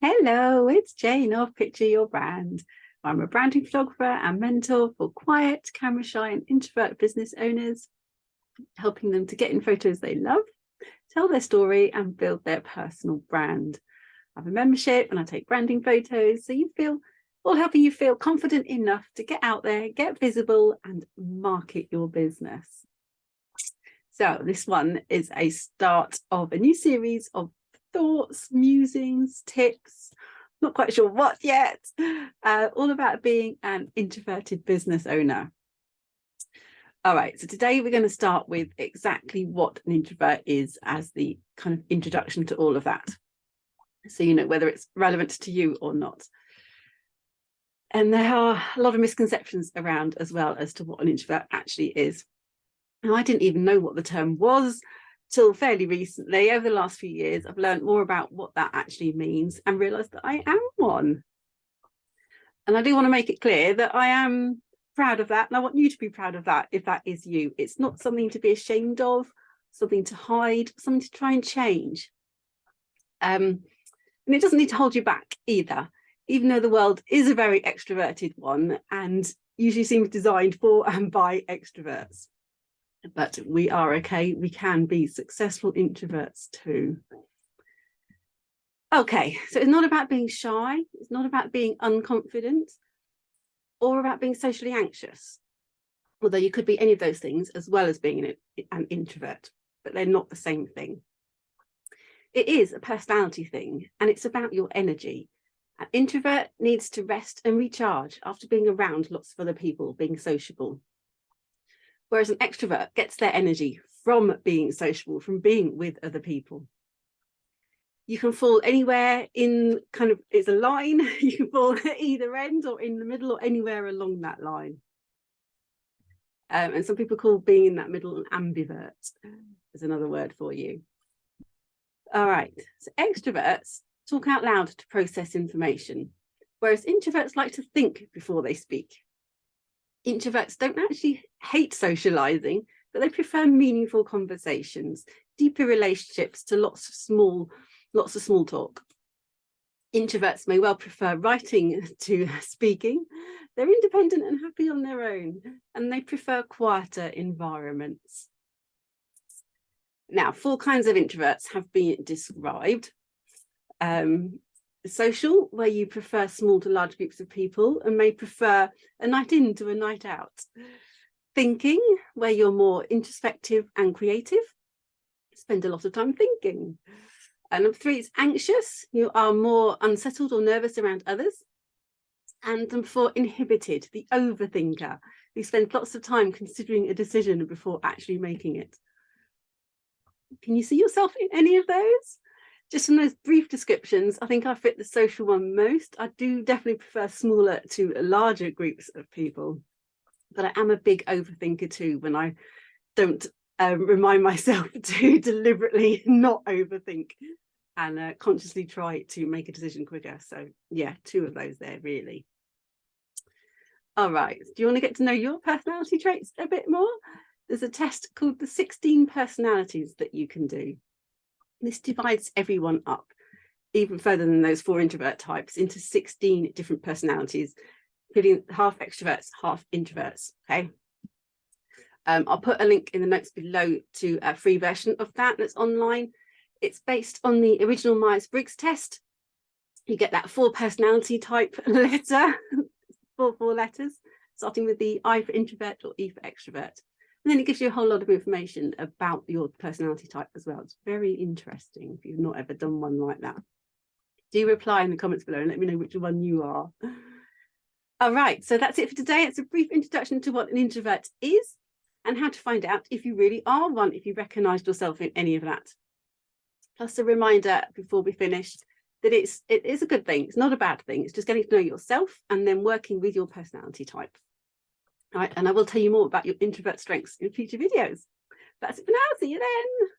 Hello, it's Jane of Picture Your Brand. I'm a branding photographer and mentor for quiet, camera shy and introvert business owners, helping them to get in photos they love, tell their story and build their personal brand. I have a membership and I take branding photos so all helping you feel confident enough to get out there, get visible and market your business. So this one is a start of a new series of thoughts, musings, tips, not quite sure what yet, all about being an introverted business owner. All right, so today we're going to start with exactly what an introvert is as the kind of introduction to all of that. So you know whether it's relevant to you or not. And there are a lot of misconceptions around as well as to what an introvert actually is. And I didn't even know what the term was till fairly recently. Over the last few years, I've learned more about what that actually means and realised that I am one. And I do want to make it clear that I am proud of that, and I want you to be proud of that if that is you. It's not something to be ashamed of, something to hide, something to try and change. And it doesn't need to hold you back either, even though the world is a very extroverted one and usually seems designed for and by extroverts. But we are okay. We can be successful introverts too. Okay, so it's not about being shy. It's not about being unconfident or about being socially anxious. Although you could be any of those things as well as being an introvert, but they're not the same thing. It is a personality thing and it's about your energy. An introvert needs to rest and recharge after being around lots of other people, being sociable. Whereas an extrovert gets their energy from being sociable, from being with other people. You can fall anywhere in it's a line. You can fall at either end or in the middle or anywhere along that line. And some people call being in that middle an ambivert, is another word for you. All right, so extroverts talk out loud to process information, whereas introverts like to think before they speak. Introverts don't actually hate socializing, but they prefer meaningful conversations, deeper relationships to lots of small talk. Introverts may well prefer writing to speaking. They're independent and happy on their own, and they prefer quieter environments. Now, 4 kinds of introverts have been described. Social, where you prefer small to large groups of people and may prefer a night in to a night out. Thinking, where you're more introspective and creative, spend a lot of time thinking. And number 3 is anxious, you are more unsettled or nervous around others. And number 4, inhibited, the overthinker, who spends lots of time considering a decision before actually making it. Can you see yourself in any of those? Just from those brief descriptions, I think I fit the social one most. I do definitely prefer smaller to larger groups of people, but I am a big overthinker too when I don't remind myself to deliberately not overthink and consciously try to make a decision quicker. So yeah, 2 of those there really. All right, do you want to get to know your personality traits a bit more? There's a test called the 16 personalities that you can do. This divides everyone up even further than those 4 introvert types into 16 different personalities, including half extroverts, half introverts. Okay. I'll put a link in the notes below to a free version of that that's online. It's based on the original Myers-Briggs test. You get that 4 personality type letter, 4 letters, starting with the I for introvert or E for extrovert. And then it gives you a whole lot of information about your personality type as well. It's very interesting if you've not ever done one like that. Do reply in the comments below and let me know which one you are. All right, so that's it for today. It's a brief introduction to what an introvert is and how to find out if you really are one, if you recognised yourself in any of that. Plus a reminder before we finish that it is a good thing. It's not a bad thing. It's just getting to know yourself and then working with your personality type. All right, and I will tell you more about your introvert strengths in future videos. That's it for now. See you then.